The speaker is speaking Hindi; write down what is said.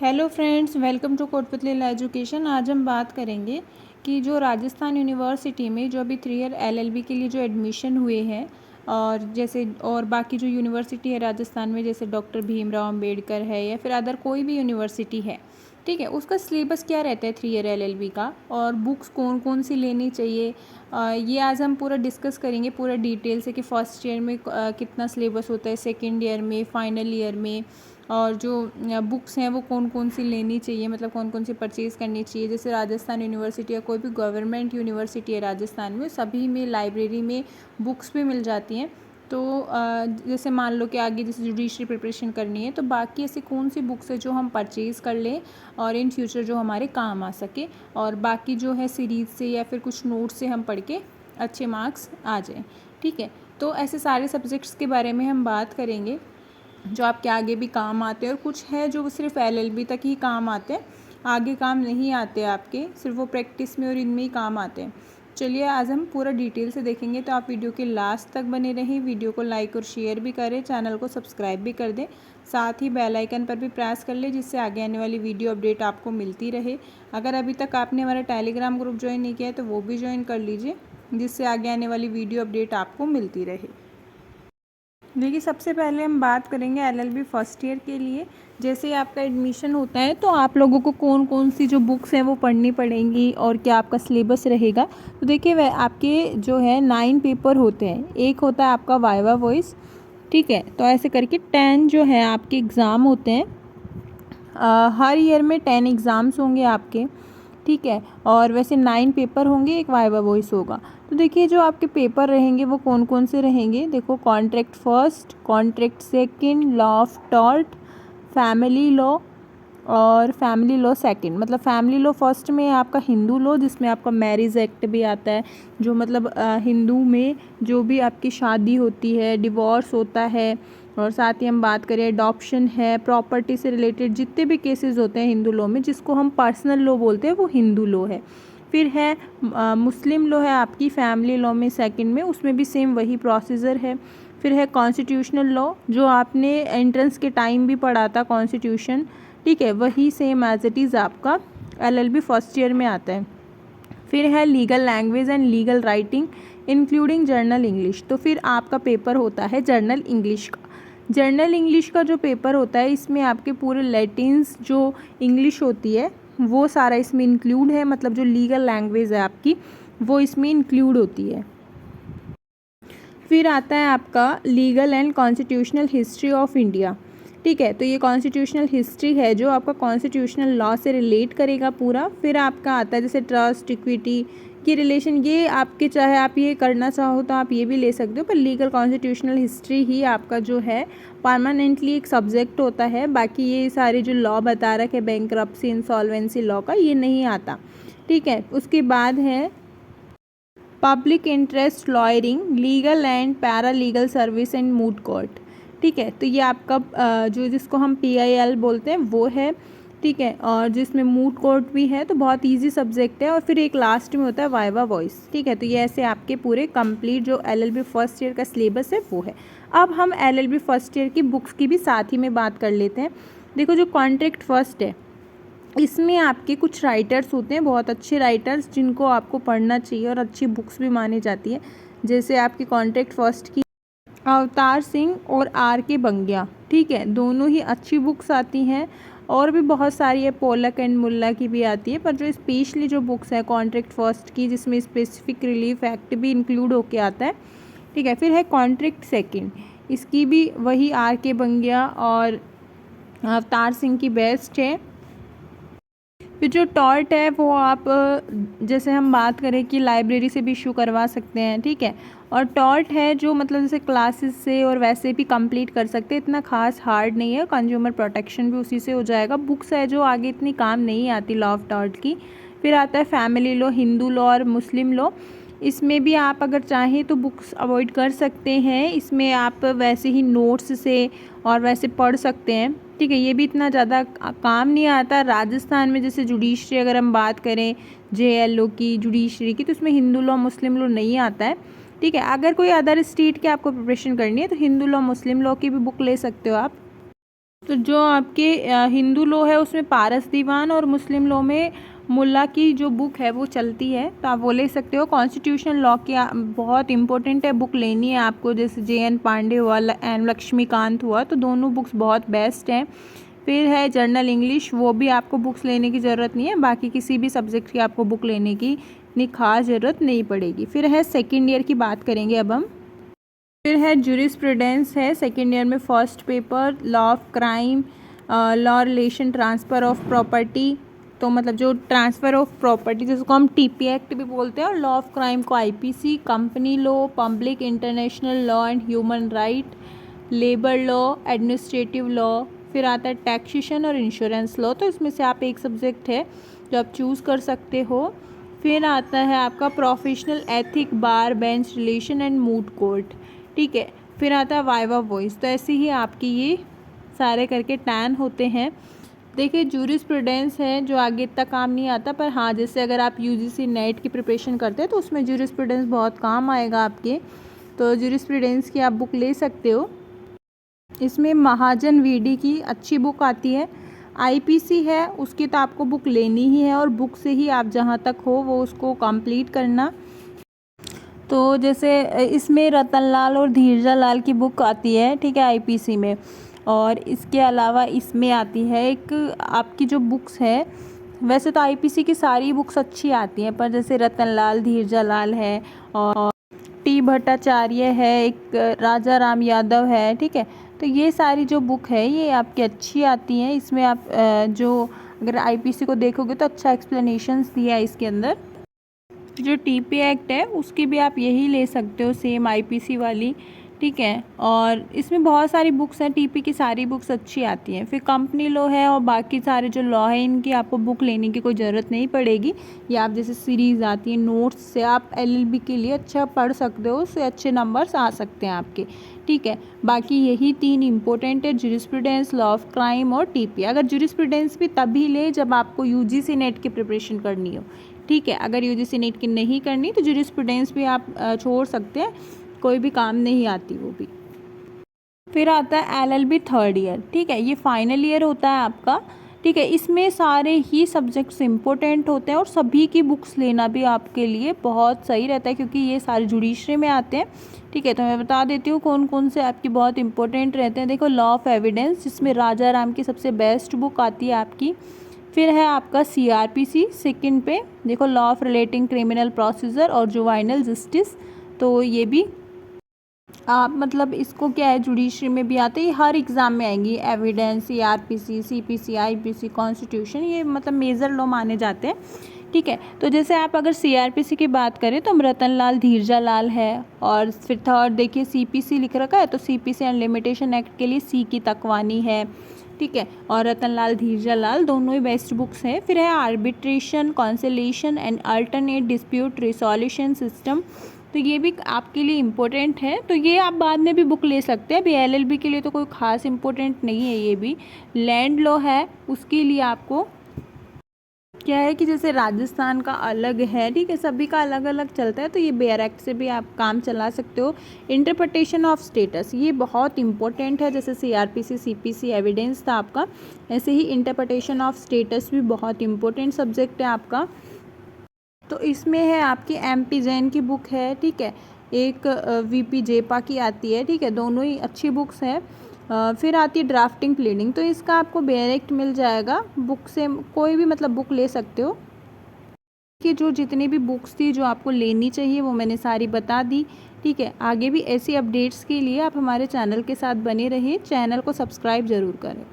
Hello friends, welcome to Kotputli education. आज हम बात करेंगे कि जो राजस्थान यूनिवर्सिटी में जो अभी 3 ईयर एलएलबी के लिए जो एडमिशन हुए हैं और बाकी जो यूनिवर्सिटी है राजस्थान में, जैसे डॉक्टर भीमराव अंबेडकर है या फिर अदर कोई भी यूनिवर्सिटी है, ठीक है, उसका सिलेबस क्या रहता है 3 ईयर एलएलबी का और बुक्स कौन कौन सी लेनी चाहिए, ये आज हम पूरा डिस्कस करेंगे पूरा डिटेल से कि फर्स्ट ईयर में कितना सिलेबस होता है, सेकेंड ईयर में, फाइनल ईयर में, और जो बुक्स हैं वो कौन कौन सी लेनी चाहिए, मतलब कौन कौन सी परचेज़ करनी चाहिए। जैसे राजस्थान यूनिवर्सिटी या कोई भी गवर्नमेंट यूनिवर्सिटी है राजस्थान में, सभी में लाइब्रेरी में बुक्स भी मिल जाती हैं। तो जैसे मान लो कि आगे जैसे जुडिशरी प्रिपरेशन करनी है, तो बाकी ऐसी कौन सी बुक्स है जो हम परचेज़ कर लें और इन फ्यूचर जो हमारे काम आ सके, और बाकी जो है सीरीज़ से या फिर कुछ नोट्स से हम पढ़ के अच्छे मार्क्स आ जाएँ, ठीक है। तो ऐसे सारे सब्जेक्ट्स के बारे में हम बात करेंगे जो आपके आगे भी काम आते हैं, और कुछ है जो सिर्फ एलएलबी तक ही काम आते हैं, आगे काम नहीं आते आपके, सिर्फ वो प्रैक्टिस में और इनमें ही काम आते हैं। चलिए आज हम पूरा डिटेल से देखेंगे, तो आप वीडियो के लास्ट तक बने रहें। वीडियो को लाइक और शेयर भी करें, चैनल को सब्सक्राइब भी कर दें, साथ ही बेल आइकन पर भी प्रेस कर लें जिससे आगे आने वाली वीडियो अपडेट आपको मिलती रहे। अगर अभी तक आपने हमारा टेलीग्राम ग्रुप ज्वाइन नहीं किया है तो वो भी ज्वाइन कर लीजिए, जिससे आगे आने वाली वीडियो अपडेट आपको मिलती रहे। देखिए, सबसे पहले हम बात करेंगे एलएलबी फर्स्ट ईयर के लिए। जैसे ही आपका एडमिशन होता है तो आप लोगों को कौन कौन सी जो बुक्स हैं वो पढ़नी पड़ेंगी और क्या आपका सिलेबस रहेगा। तो देखिए, वह आपके जो है 9 पेपर होते हैं। एक होता है आपका वाइवा वॉइस, ठीक है। तो ऐसे करके 10 जो है आपके एग्ज़ाम होते हैं। हर ईयर में 10 एग्ज़ाम्स होंगे आपके, ठीक है। और वैसे 9 पेपर होंगे, एक वाइवा वॉइस होगा। तो देखिए, जो आपके पेपर रहेंगे वो कौन कौन से रहेंगे। देखो, contract first, contract second, law of tort, family law और फैमिली लॉ सेकंड। मतलब फैमिली लॉ फर्स्ट में है आपका हिंदू लॉ, जिसमें आपका मैरिज एक्ट भी आता है, जो मतलब हिंदू में जो भी आपकी शादी होती है, डिवोर्स होता है, और साथ ही हम बात करें अडॉप्शन है, प्रॉपर्टी से रिलेटेड जितने भी केसेस होते हैं हिंदू लॉ में, जिसको हम पर्सनल लॉ बोलते हैं, वो हिंदू लॉ है। फिर है मुस्लिम लॉ है आपकी फैमिली लॉ में सेकंड में, उसमें भी सेम वही प्रोसीजर है। फिर है कॉन्स्टिट्यूशनल लॉ, जो आपने एंट्रेंस के टाइम भी पढ़ा था कॉन्स्टिट्यूशन, ठीक है, वही सेम एज इट इज़ आपका एलएलबी फर्स्ट ईयर में आता है। फिर है legal language and legal writing including journal English. तो फिर आपका पेपर होता है जर्नल इंग्लिश का। जर्नल इंग्लिश का जो पेपर होता है, इसमें आपके पूरे लैटिन्स जो इंग्लिश होती है वो सारा इसमें इंक्लूड है, मतलब जो लीगल लैंग्वेज है आपकी वो इसमें इंक्लूड होती है। फिर आता है आपका legal and constitutional history of India, ठीक है। तो ये कॉन्स्टिट्यूशनल हिस्ट्री है जो आपका कॉन्स्टिट्यूशनल लॉ से रिलेट करेगा पूरा। फिर आपका आता है जैसे ट्रस्ट, इक्विटी की रिलेशन, ये आपके चाहे आप ये करना चाहो तो आप ये भी ले सकते हो, पर लीगल कॉन्स्टिट्यूशनल हिस्ट्री ही आपका जो है परमानेंटली एक सब्जेक्ट होता है। बाकी ये सारे जो लॉ बता रखे बैंकरप्सी, इंसॉल्वेंसी लॉ का, ये नहीं आता, ठीक है। उसके बाद है public interest lawyering, legal and para legal service and moot court, ठीक है। तो ये आपका जो जिसको हम PIL बोलते हैं वो है, ठीक है, और जिसमें मूट कोर्ट भी है। तो बहुत इजी सब्जेक्ट है। और फिर एक लास्ट में होता है वाइवा वॉइस, ठीक है। तो ये ऐसे आपके पूरे कंप्लीट जो LLB फर्स्ट ईयर का सिलेबस है वो है। अब हम LLB फर्स्ट ईयर की बुक्स की भी साथ ही में बात कर लेते हैं। देखो, जो कॉन्ट्रैक्ट फर्स्ट है, इसमें आपके कुछ राइटर्स होते हैं, बहुत अच्छे राइटर्स, जिनको आपको पढ़ना चाहिए और अच्छी बुक्स भी मानी जाती है। जैसे आपकी कॉन्ट्रैक्ट फर्स्ट की अवतार सिंह और RK बंग्या, ठीक है, दोनों ही अच्छी बुक्स आती हैं। और भी बहुत सारी है, पोलक एंड मुल्ला की भी आती है, पर जो स्पेशली जो बुक्स है कॉन्ट्रैक्ट फर्स्ट की, जिसमें स्पेसिफिक रिलीफ एक्ट भी इंक्लूड होके आता है, ठीक है। फिर है कॉन्ट्रैक्ट सेकेंड, इसकी भी वही RK बंग्या और अवतार सिंह की बेस्ट है। फिर जो टॉर्ट है वो आप जैसे हम बात करें कि लाइब्रेरी से भी इशू करवा सकते हैं, ठीक है। और टॉर्ट है जो मतलब जैसे क्लासेस से और वैसे भी कंप्लीट कर सकते हैं, इतना खास हार्ड नहीं है, कंज्यूमर प्रोटेक्शन भी उसी से हो जाएगा। बुक्स है जो आगे इतनी काम नहीं आती लॉ ऑफ टॉर्ट की। फिर आता है फैमिली लॉ, हिंदू लॉ और मुस्लिम लॉ। इसमें भी आप अगर चाहें तो बुक्स अवॉइड कर सकते हैं, इसमें आप वैसे ही नोट्स से और वैसे पढ़ सकते हैं, ठीक है। ये भी इतना ज़्यादा काम नहीं आता। राजस्थान में जैसे जुडिशरी अगर हम बात करें JLO की, जुडिशरी की, तो उसमें हिंदू लॉ मुस्लिम लॉ नहीं आता है, ठीक है। अगर कोई अदर स्टेट की आपको प्रिपरेशन करनी है तो हिंदू लॉ मुस्लिम लॉ की भी बुक ले सकते हो आप। तो जो आपके हिंदू लॉ है उसमें पारस दीवान और मुस्लिम लॉ में मुल्ला की जो बुक है वो चलती है, तो आप वो ले सकते हो। कॉन्स्टिट्यूशनल लॉ की बहुत इंपॉर्टेंट है, बुक लेनी है आपको, जैसे JN पांडे हुआ एंड लक्ष्मीकांत हुआ, तो दोनों बुक्स बहुत बेस्ट हैं। फिर है जर्नल इंग्लिश, वो भी आपको बुक्स लेने की ज़रूरत नहीं है, बाकी किसी भी सब्जेक्ट की आपको बुक लेने की इतनी खास ज़रूरत नहीं पड़ेगी। फिर है सेकेंड ईयर की बात करेंगे अब हम। फिर है जूरिस्प्रूडेंस है सेकेंड ईयर में, first paper law of crime, law relation transfer of property, तो मतलब जो ट्रांसफ़र ऑफ प्रॉपर्टी जिसको हम TP एक्ट भी बोलते हैं, और लॉ ऑफ क्राइम को IPC, company law, public international law and human right, labour law, administrative law. फिर आता है टैक्सेशन और इंश्योरेंस लॉ, तो इसमें से आप एक सब्जेक्ट है जो आप चूज़ कर सकते हो। फिर आता है आपका professional ethic, bar bench relation and moot court, ठीक है। फिर आता है वाइवा वॉइस, तो ऐसे ही आपकी ये सारे करके 10 होते हैं। देखिए जूरिस्प्रूडेंस है जो आगे इतना काम नहीं आता, पर हाँ जैसे अगर आप UGC नेट की प्रिपरेशन करते हैं तो उसमें जूरिस्प्रूडेंस बहुत काम आएगा आपके, तो जूरिस्प्रूडेंस की आप बुक ले सकते हो। इसमें महाजन VD की अच्छी बुक आती है। IPC है उसकी तो आपको बुक लेनी ही है, और बुक से ही आप जहाँ तक हो वो उसको कंप्लीट करना। तो जैसे इसमें रतनलाल और धीरजालाल की बुक आती है, ठीक है, IPC में। और इसके अलावा इसमें आती है एक आपकी जो बुक्स है, वैसे तो IPC की सारी बुक्स अच्छी आती हैं, पर जैसे रतनलाल धीरजालाल है, और T भट्टाचार्य है, एक राजा राम यादव है, ठीक है। तो ये सारी जो बुक है ये आपकी अच्छी आती हैं। इसमें आप जो अगर IPC को देखोगे तो अच्छा एक्सप्लेनेशंस दिया है इसके अंदर। जो TP एक्ट है उसकी भी आप यही ले सकते हो, सेम IPC वाली, ठीक है। और इसमें बहुत सारी बुक्स हैं, TP की सारी बुक्स अच्छी आती हैं। फिर कंपनी लॉ है और बाकी सारे जो लॉ है इनकी आपको बुक लेने की कोई ज़रूरत नहीं पड़ेगी। ये आप जैसे सीरीज़ आती है नोट्स से आप LLB के लिए अच्छा पढ़ सकते हो, उससे अच्छे नंबर्स आ सकते हैं आपके, ठीक है। बाकी यही 3 इंपॉर्टेंट है, जूरिस्प्रूडेंस, लॉ ऑफ क्राइम और TP। अगर जूरिस्प्रूडेंस भी तभी ले जब आपको UGC नेट की प्रिपरेशन करनी हो, ठीक है। अगर UGC नेट की नहीं करनी तो जूरिस्प्रूडेंस भी आप छोड़ सकते हैं, कोई भी काम नहीं आती वो भी। फिर आता है LLB थर्ड ईयर, ठीक है, ये फाइनल ईयर होता है आपका, ठीक है। इसमें सारे ही सब्जेक्ट्स इंपॉर्टेंट होते हैं और सभी की बुक्स लेना भी आपके लिए बहुत सही रहता है, क्योंकि ये सारे जुडिशरी में आते हैं, ठीक है। तो मैं बता देती हूँ कौन कौन से आपकी बहुत इंपॉर्टेंट रहते हैं। देखो लॉ ऑफ एविडेंस, जिसमें राजा राम की सबसे बेस्ट बुक आती है आपकी। फिर है आपका CRPC सेकंड पे, देखो law of relating criminal procedure और जुवाइनल जस्टिस, तो ये भी आप मतलब इसको क्या है जुडिशरी में भी आते हैं, हर एग्ज़ाम में आएंगी। Evidence, CRPC, CPC, IPC, constitution, ये मतलब मेजर लॉ माने जाते हैं, ठीक है। तो जैसे आप अगर CRPC की बात करें तो रतनलाल धीरजालाल है, और फिर थर्ड देखिए CPC लिख रखा है, तो CPC एंड लिमिटेशन एक्ट के लिए C की तकवानी है, ठीक है। और रतनलाल धीरजालाल दोनों ही बेस्ट बुक्स हैं। फिर है arbitration, conciliation and alternate dispute resolution system, तो ये भी आपके लिए इम्पोर्टेंट है, तो ये आप बाद में भी बुक ले सकते हैं। अभी LLB के लिए तो कोई ख़ास इम्पोर्टेंट नहीं है। ये भी लैंड लॉ है, उसके लिए आपको क्या है कि जैसे राजस्थान का अलग है, ठीक है, सभी का अलग अलग चलता है, तो ये बेयर एक्ट से भी आप काम चला सकते हो। इंटरप्रिटेशन ऑफ स्टेटस, ये बहुत इंपॉर्टेंट है, जैसे CRPC, CPC एविडेंस था आपका, ऐसे ही इंटरप्रिटेशन ऑफ स्टेटस भी बहुत इंपॉर्टेंट सब्जेक्ट है आपका। तो इसमें है आपकी MP जैन की बुक है, ठीक है, एक VP जेपा की आती है, ठीक है, दोनों ही अच्छी बुक्स हैं। फिर आती है ड्राफ्टिंग प्लीडिंग, तो इसका आपको बेयर एक्ट मिल जाएगा, बुक से कोई भी मतलब बुक ले सकते हो। कि जो जितनी भी बुक्स थी जो आपको लेनी चाहिए वो मैंने सारी बता दी, ठीक है। आगे भी ऐसी अपडेट्स के लिए आप हमारे चैनल के साथ बने रहिए, चैनल को सब्सक्राइब ज़रूर करें।